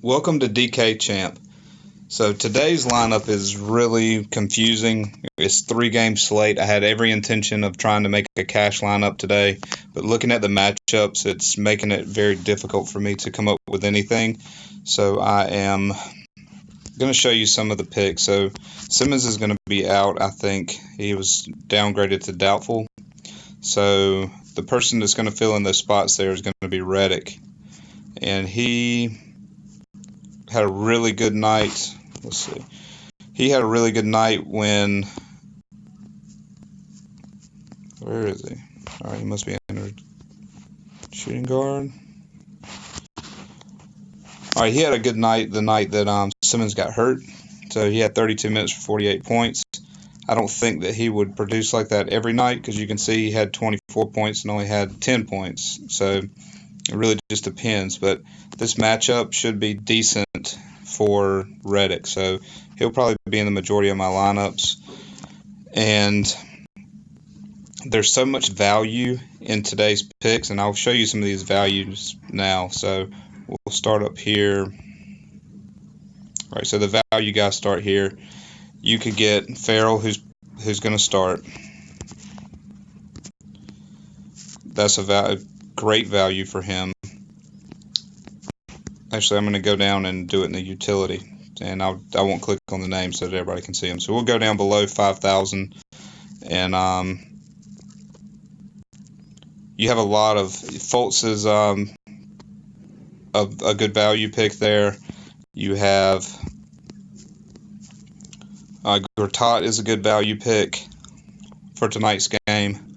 Welcome to DK Champ. So today's lineup is really confusing. It's 3-game slate. I had every intention of trying to make a cash lineup today, but looking at the matchups, it's making it very difficult for me to come up with anything. So I am going to show you some of the picks. So Simmons is going to be out, I think. He was downgraded to doubtful. So the person that's going to fill in those spots there is going to be Reddick. And he had a really good night. Let's see. He had a really good night when. Where is he? All right, he must be in a shooting guard. All right, he had a good night the night that Simmons got hurt. So he had 32 minutes for 48 points. I don't think that he would produce like that every night because you can see he had 24 points and only had 10 points. So it really just depends. But this matchup should be decent for Reddick. So he'll probably be in the majority of my lineups. And there's so much value in today's picks, and I'll show you some of these values now. So we'll start up here. All right, so the value guys start here. You could get Farrell, who's going to start. That's a great value for him. Actually, I'm going to go down and do it in the utility, and I won't click on the name so that everybody can see them. So we'll go down below 5,000, and you have a lot of Fultz is a good value pick there. You have Gortat is a good value pick for tonight's game.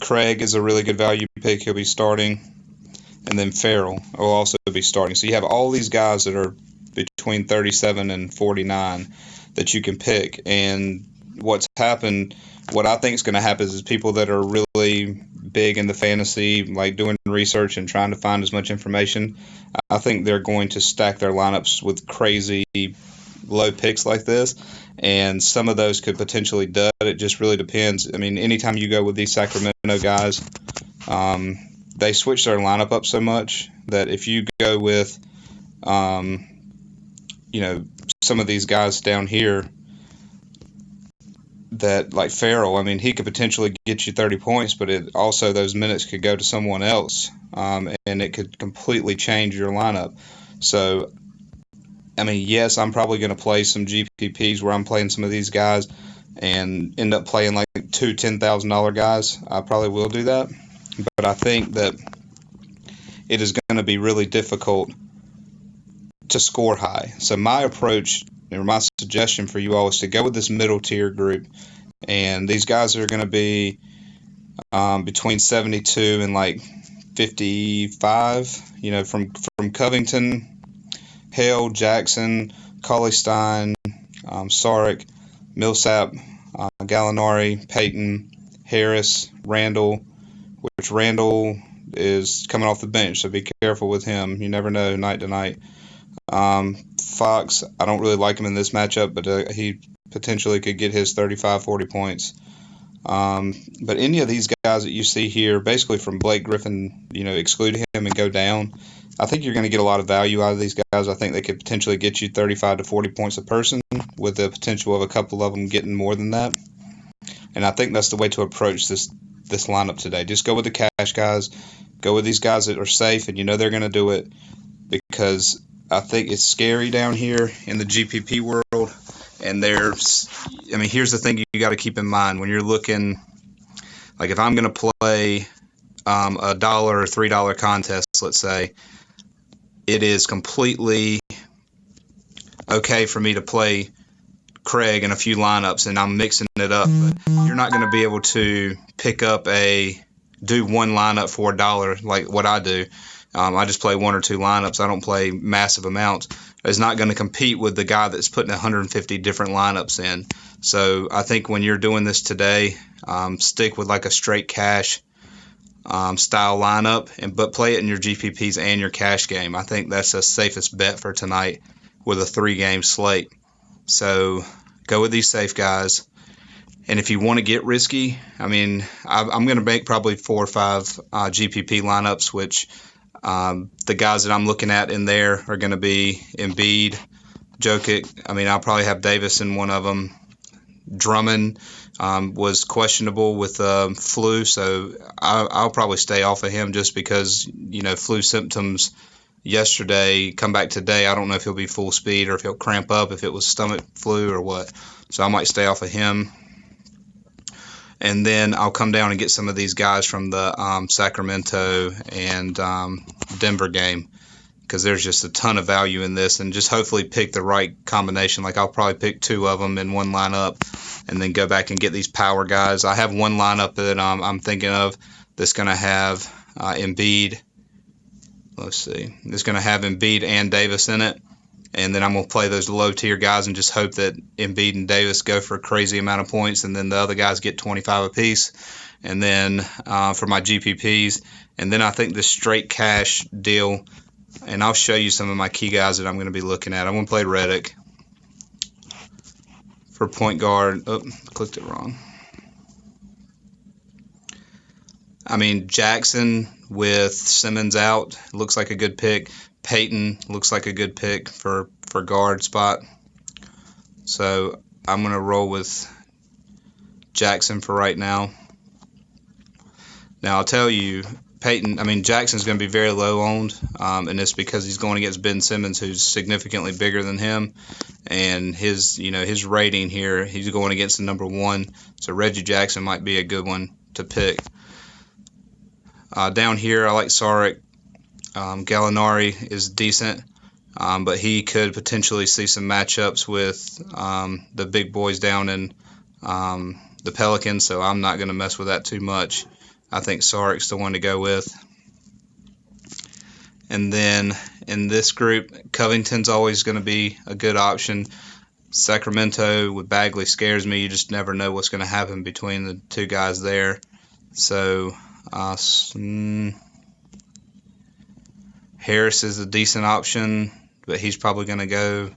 Craig is a really good value pick. He'll be starting. And then Farrell will also be starting. So you have all these guys that are between 37 and 49 that you can pick. And what I think is going to happen is people that are really big in the fantasy, like doing research and trying to find as much information, I think they're going to stack their lineups with crazy low picks like this. And some of those could potentially dud. It just really depends. I mean, anytime you go with these Sacramento guys, they switch their lineup up so much that if you go with, some of these guys down here that like Farrell, I mean, he could potentially get you 30 points, but also those minutes could go to someone else, and it could completely change your lineup. So, I mean, yes, I'm probably going to play some GPPs where I'm playing some of these guys and end up playing like two $10,000 guys. I probably will do that. But I think that it is going to be really difficult to score high. So my approach, or my suggestion for you all, is to go with this middle tier group. And these guys are going to be between 72 and like 55, from Covington, Hale, Jackson, Cauley-Stein, Saric, Millsap, Gallinari, Payton, Harris, Randall, which Randall is coming off the bench, so be careful with him. You never know night to night. Fox, I don't really like him in this matchup, but he potentially could get his 35, 40 points. But any of these guys that you see here, basically from Blake Griffin, exclude him and go down, I think you're going to get a lot of value out of these guys. I think they could potentially get you 35 to 40 points a person with the potential of a couple of them getting more than that. And I think that's the way to approach this lineup today. Just go with the cash guys. Go with these guys that are safe, and they're going to do it, because I think it's scary down here in the GPP world. And here's the thing you got to keep in mind when you're looking, like if I'm going to play a $1 or $3 contest, let's say, it is completely okay for me to play Craig in a few lineups and I'm mixing it up, but you're not going to be able to pick up do one lineup for $1 like what I do. I just play one or two lineups. I don't play massive amounts. It's not going to compete with the guy that's putting 150 different lineups in. So I think when you're doing this today, stick with like a straight cash style lineup, but play it in your GPPs and your cash game. I think that's the safest bet for tonight with a 3-game slate. So go with these safe guys. And if you want to get risky, I mean, I'm going to make probably 4 or 5 GPP lineups, which The guys that I'm looking at in there are going to be Embiid, Jokic. I mean, I'll probably have Davis in one of them. Drummond was questionable with flu, so I'll probably stay off of him just because, flu symptoms yesterday come back today. I don't know if he'll be full speed or if he'll cramp up, if it was stomach flu or what. So I might stay off of him. And then I'll come down and get some of these guys from the Sacramento and Denver game, because there's just a ton of value in this, and just hopefully pick the right combination. Like, I'll probably pick two of them in one lineup and then go back and get these power guys. I have one lineup that I'm thinking of that's going to have Embiid. Let's see. It's going to have Embiid and Davis in it. And then I'm going to play those low-tier guys and just hope that Embiid and Davis go for a crazy amount of points, and then the other guys get 25 apiece. And then for my GPPs, and then I think the straight cash deal, and I'll show you some of my key guys that I'm going to be looking at. I'm going to play Redick for point guard. Oh, clicked it wrong. I mean, Jackson with Simmons out looks like a good pick. Payton looks like a good pick for guard spot. So I'm going to roll with Jackson for right now. Now, I'll tell you, Jackson's going to be very low owned, and it's because he's going against Ben Simmons, who's significantly bigger than him. And his rating here, he's going against the number one. So Reggie Jackson might be a good one to pick. Down here, I like Saric. Gallinari is decent, but he could potentially see some matchups with the big boys down in the Pelicans, so I'm not going to mess with that too much. I think Saric's the one to go with. And then in this group, Covington's always going to be a good option. Sacramento with Bagley scares me. You just never know what's going to happen between the two guys there. So Harris is a decent option, but he's probably going to go.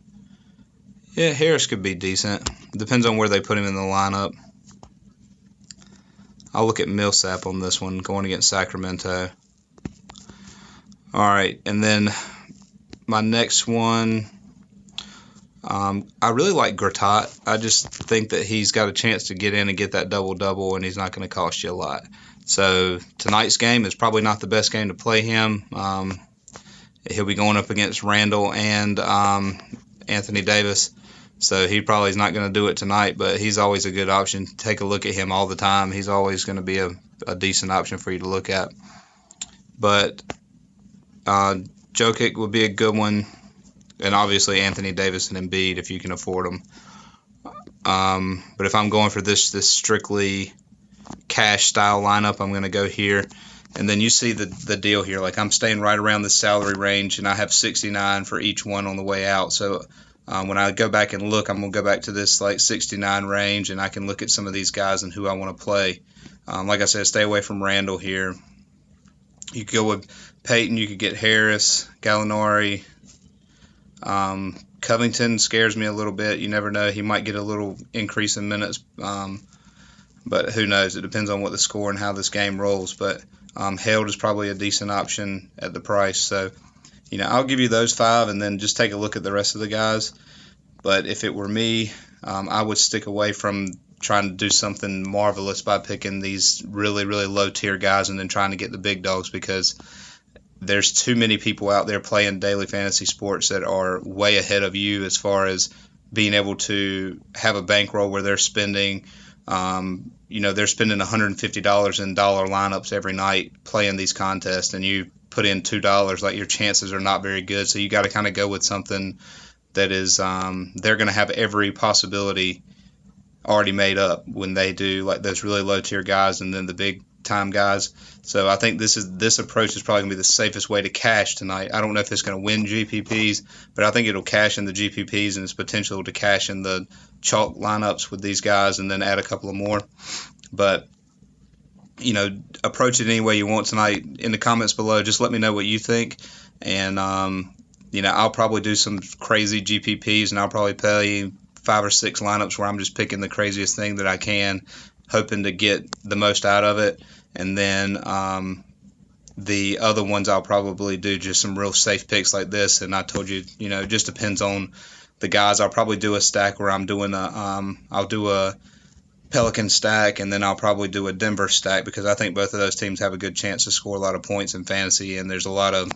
Yeah, Harris could be decent. Depends on where they put him in the lineup. I'll look at Millsap on this one, going against Sacramento. All right, and then my next one, I really like Gortat. I just think that he's got a chance to get in and get that double-double, and he's not going to cost you a lot. So tonight's game is probably not the best game to play him. He'll be going up against Randall and Anthony Davis, so he probably is not going to do it tonight, but he's always a good option. Take a look at him all the time. He's always going to be a decent option for you to look at. But Jokic would be a good one, and obviously Anthony Davis and Embiid if you can afford them. But if I'm going for this strictly cash style lineup, I'm going to go here. And then you see the deal here. Like, I'm staying right around the salary range, and I have 69 for each one on the way out. So when I go back and look, I'm going to go back to this like 69 range, and I can look at some of these guys and who I want to play. Like I said, stay away from Randall here. You could go with Payton. You could get Harris, Gallinari. Covington scares me a little bit. You never know. He might get a little increase in minutes, but who knows? It depends on what the score and how this game rolls. But Held is probably a decent option at the price. So, I'll give you those five and then just take a look at the rest of the guys. But if it were me, I would stick away from trying to do something marvelous by picking these really, really low-tier guys and then trying to get the big dogs, because there's too many people out there playing daily fantasy sports that are way ahead of you as far as being able to have a bankroll where they're spending they're spending $150 in dollar lineups every night playing these contests, and you put in $2, like, your chances are not very good. So you got to kind of go with something that is they're going to have every possibility already made up when they do, like, those really low tier guys and then the big time guys. So I think this approach is probably going to be the safest way to cash tonight. I don't know if it's going to win GPPs, but I think it'll cash in the GPPs and its potential to cash in the chalk lineups with these guys and then add a couple of more. But, approach it any way you want tonight. In the comments below, just let me know what you think. And, I'll probably do some crazy GPPs, and I'll probably play 5 or 6 lineups where I'm just picking the craziest thing that I can, hoping to get the most out of it. And then, The other ones I'll probably do just some real safe picks like this. And I told you, it just depends on the guys. I'll probably do a stack where I'm doing I'll do a Pelican stack, and then I'll probably do a Denver stack, because I think both of those teams have a good chance to score a lot of points in fantasy, and there's a lot of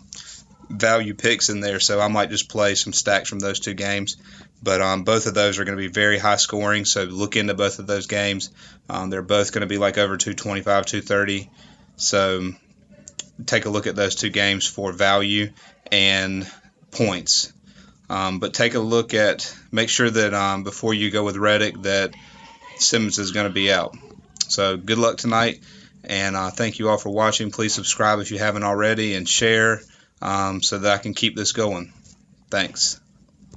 value picks in there. So I might just play some stacks from those two games. But both of those are going to be very high scoring, so look into both of those games. They're both going to be like over 225, 230. So take a look at those two games for value and points. But take a look make sure that before you go with Reddick, that Simmons is going to be out. So good luck tonight, and thank you all for watching. Please subscribe if you haven't already, and share so that I can keep this going. Thanks.